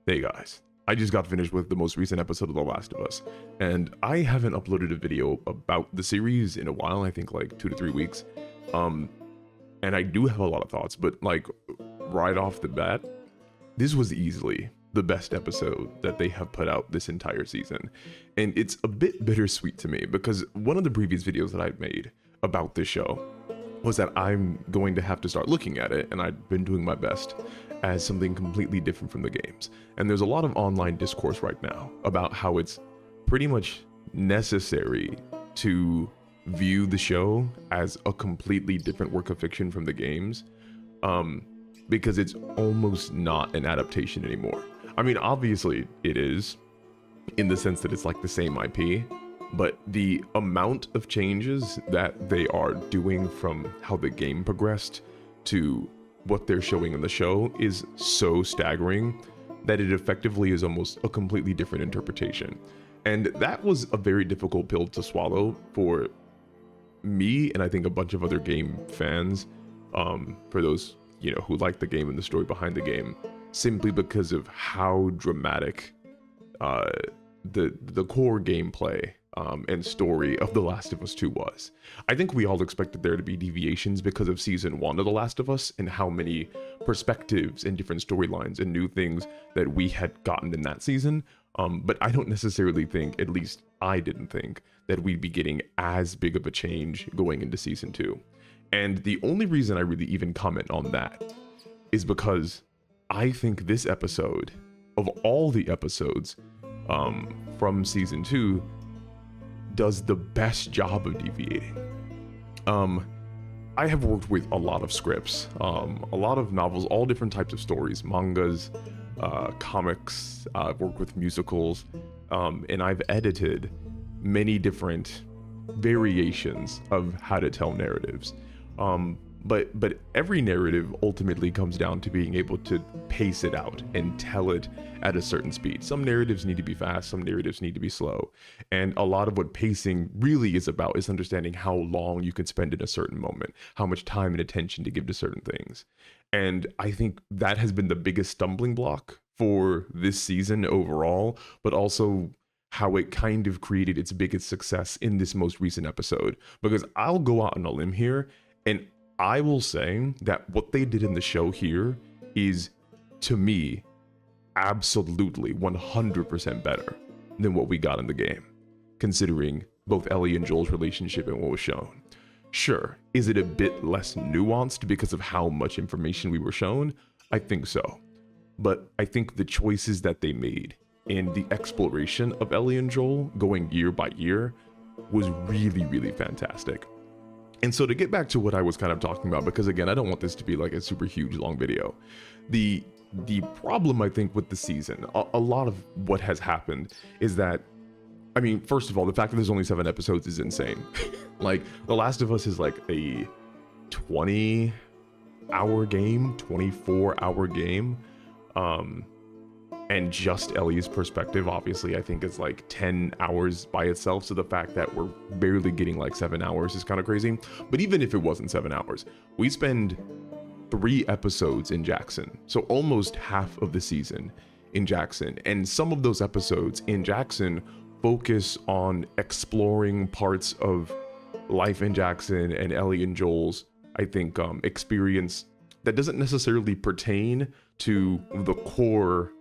Hey guys, I just got finished with the most recent episode of The Last of Us, and I haven't uploaded a video about the series in a while, I think like 2 to 3 weeks. Um, and I do have a lot of thoughts, but like right off the bat, this was easily the best episode that they have put out this entire season. And it's a bit bittersweet to me because one of the previous videos that I've made about this show was that I'm going to have to start looking at it, and I've been doing my best, as something completely different from the games. And there's a lot of online discourse right now about how it's pretty much necessary to view the show as a completely different work of fiction from the games, because it's almost not an adaptation anymore. I mean, obviously it is, in the sense that it's like the same IP, but the amount of changes that they are doing from how the game progressed to what they're showing in the show is so staggering that it effectively is almost a completely different interpretation. And that was a very difficult pill to swallow for me, and I think a bunch of other game fans, for those, who like the game and the story behind the game, simply because of how dramatic the core gameplay and story of The Last of Us 2 was. I think we all expected there to be deviations because of season 1 of The Last of Us and how many perspectives and different storylines and new things that we had gotten in that season. But I don't necessarily think, at least I didn't think, that we'd be getting as big of a change going into season 2. And the only reason I really even comment on that is because I think this episode, of all the episodes from season 2, does the best job of deviating. I have worked with a lot of scripts, a lot of novels, all different types of stories, mangas, comics. I've worked with musicals, and I've edited many different variations of how to tell narratives. But every narrative ultimately comes down to being able to pace it out and tell it at a certain speed. Some narratives need to be fast, some narratives need to be slow. And a lot of what pacing really is about is understanding how long you can spend in a certain moment, how much time and attention to give to certain things. And I think that has been the biggest stumbling block for this season overall, but also how it kind of created its biggest success in this most recent episode. Because I'll go out on a limb here, and I will say that what they did in the show here is, to me, absolutely 100% better than what we got in the game, considering both Ellie and Joel's relationship and what was shown. Sure, is it a bit less nuanced because of how much information we were shown? I think so. But I think the choices that they made and the exploration of Ellie and Joel going year by year was really, really fantastic. And so to get back to what I was kind of talking about, because again, I don't want this to be like a super huge long video. The problem, I think, with the season, a lot of what has happened is that, I mean, first of all, the fact that there's only 7 episodes is insane. Like, The Last of Us is like a 20-hour game, 24-hour game. And just Ellie's perspective, obviously, I think is like 10 hours by itself. So the fact that we're barely getting like 7 hours is kind of crazy. But even if it wasn't 7 hours, we spend 3 episodes in Jackson. So almost half of the season in Jackson. And some of those episodes in Jackson focus on exploring parts of life in Jackson and Ellie and Joel's, I think, experience that doesn't necessarily pertain to the core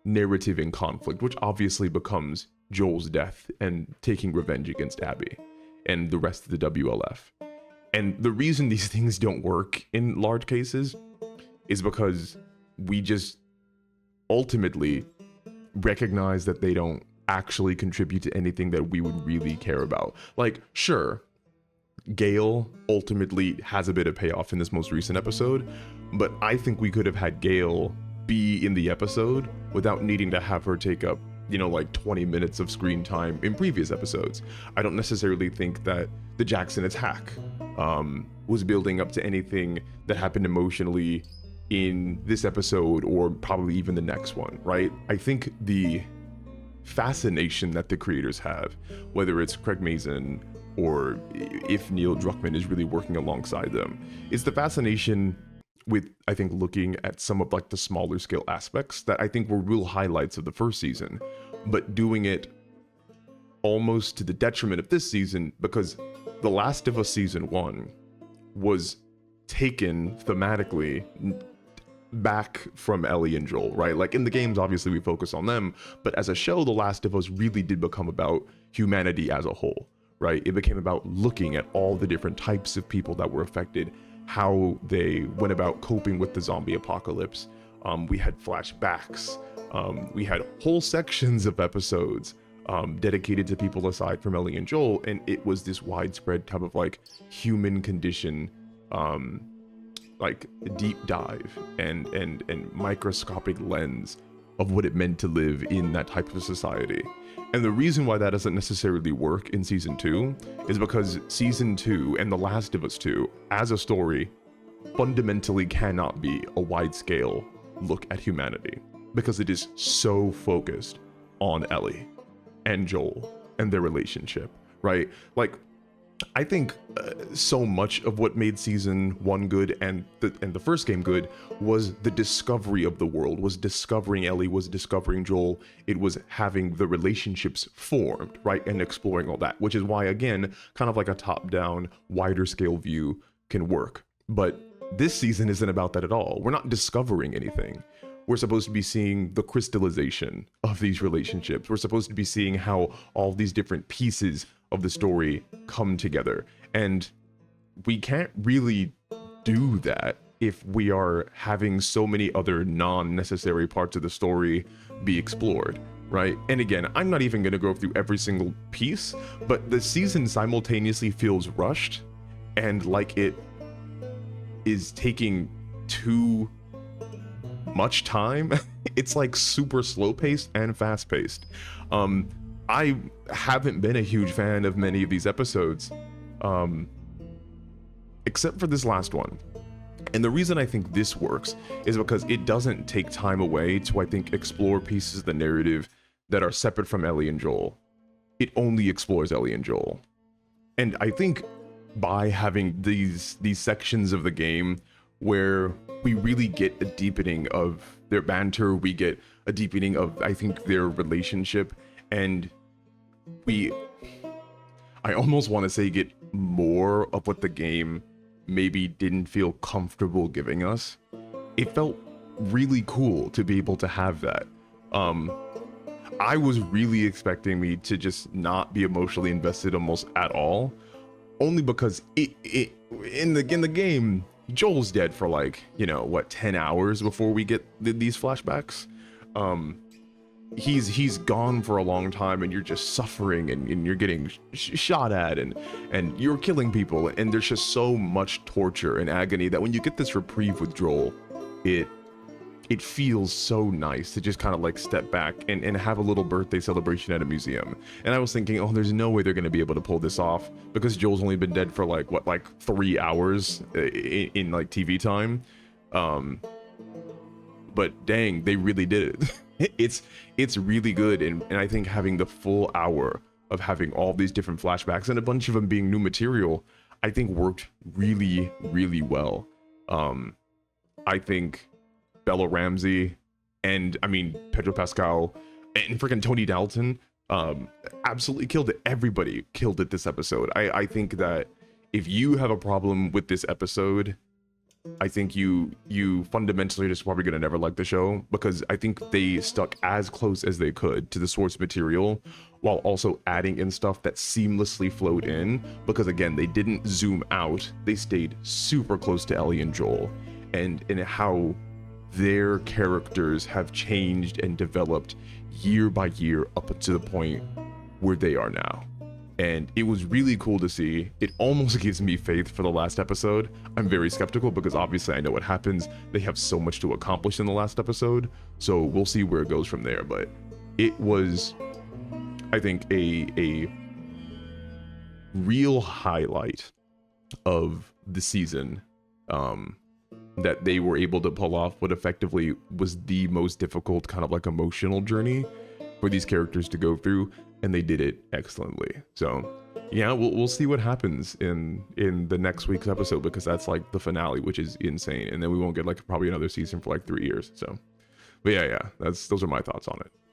narrative in conflict, which obviously becomes Joel's death and taking revenge against Abby and the rest of the WLF. And the reason these things don't work in large cases is because we just ultimately recognize that they don't actually contribute to anything that we would really care about. Like, sure, Gale ultimately has a bit of payoff in this most recent episode, but I think we could have had Gale be in the episode without needing to have her take up, like 20 minutes of screen time in previous episodes. I don't necessarily think that the Jackson attack was building up to anything that happened emotionally in this episode or probably even the next one, right? I think the fascination that the creators have, whether it's Craig Mazin or if Neil Druckmann is really working alongside them, is the fascination with, I think, looking at some of like the smaller scale aspects that I think were real highlights of the first season, but doing it almost to the detriment of this season, because The Last of Us season 1 was taken thematically back from Ellie and Joel, right? Like in the games, obviously we focus on them, but as a show, The Last of Us really did become about humanity as a whole, right? It became about looking at all the different types of people that were affected, how they went about coping with the zombie apocalypse. We had flashbacks. We had whole sections of episodes dedicated to people aside from Ellie and Joel, and it was this widespread type of like human condition, like deep dive and microscopic lens of what it meant to live in that type of society. And the reason why that doesn't necessarily work in season 2 is because season 2 and The Last of Us 2 as a story fundamentally cannot be a wide scale look at humanity, because it is so focused on Ellie and Joel and their relationship, right? Like, I think so much of what made season 1 good and the first game good was the discovery of the world, was discovering Ellie, was discovering Joel. It was having the relationships formed, right? And exploring all that, which is why, again, kind of like a top-down, wider scale view can work. But this season isn't about that at all. We're not discovering anything. We're supposed to be seeing the crystallization of these relationships. We're supposed to be seeing how all these different pieces of the story come together. And we can't really do that if we are having so many other non-necessary parts of the story be explored, right? And again, I'm not even going to go through every single piece, but the season simultaneously feels rushed and like it is taking too much time. It's like super slow paced and fast paced. I haven't been a huge fan of many of these episodes, except for this last one. And the reason I think this works is because it doesn't take time away to, I think, explore pieces of the narrative that are separate from Ellie and Joel. It only explores Ellie and Joel. And I think by having these sections of the game where we really get a deepening of their banter, we get a deepening of, I think, their relationship, and I almost want to say get more of what the game maybe didn't feel comfortable giving us. It felt really cool to be able to have that. I was really expecting me to just not be emotionally invested almost at all, only because in the game, Joel's dead for like, 10 hours before we get these flashbacks. He's gone for a long time, and you're just suffering, and you're getting shot at, and you're killing people, and there's just so much torture and agony that when you get this reprieve with Joel, it feels so nice to just kind of like step back and have a little birthday celebration at a museum. And I was thinking, oh, there's no way they're going to be able to pull this off, because Joel's only been dead for like 3 hours in like TV time. But dang, they really did it. It's really good, and I think having the full hour of having all these different flashbacks and a bunch of them being new material, I think worked really, really well. I think Bella Ramsey and Pedro Pascal and freaking Tony Dalton absolutely killed it. Everybody killed it this episode. I think that if you have a problem with this episode, I think you fundamentally just probably gonna never like the show, because I think they stuck as close as they could to the source material while also adding in stuff that seamlessly flowed in, because again, they didn't zoom out. They stayed super close to Ellie and Joel, and how their characters have changed and developed year by year up to the point where they are now. And it was really cool to see. It almost gives me faith for the last episode. I'm very skeptical because obviously I know what happens. They have so much to accomplish in the last episode, so we'll see where it goes from there. But it was, I think, a real highlight of the season, that they were able to pull off what effectively was the most difficult kind of like emotional journey for these characters to go through, and they did it excellently. So yeah, we'll see what happens in the next week's episode, because that's like the finale, which is insane, and then we won't get like probably another season for like 3 years. So but yeah, those are my thoughts on it.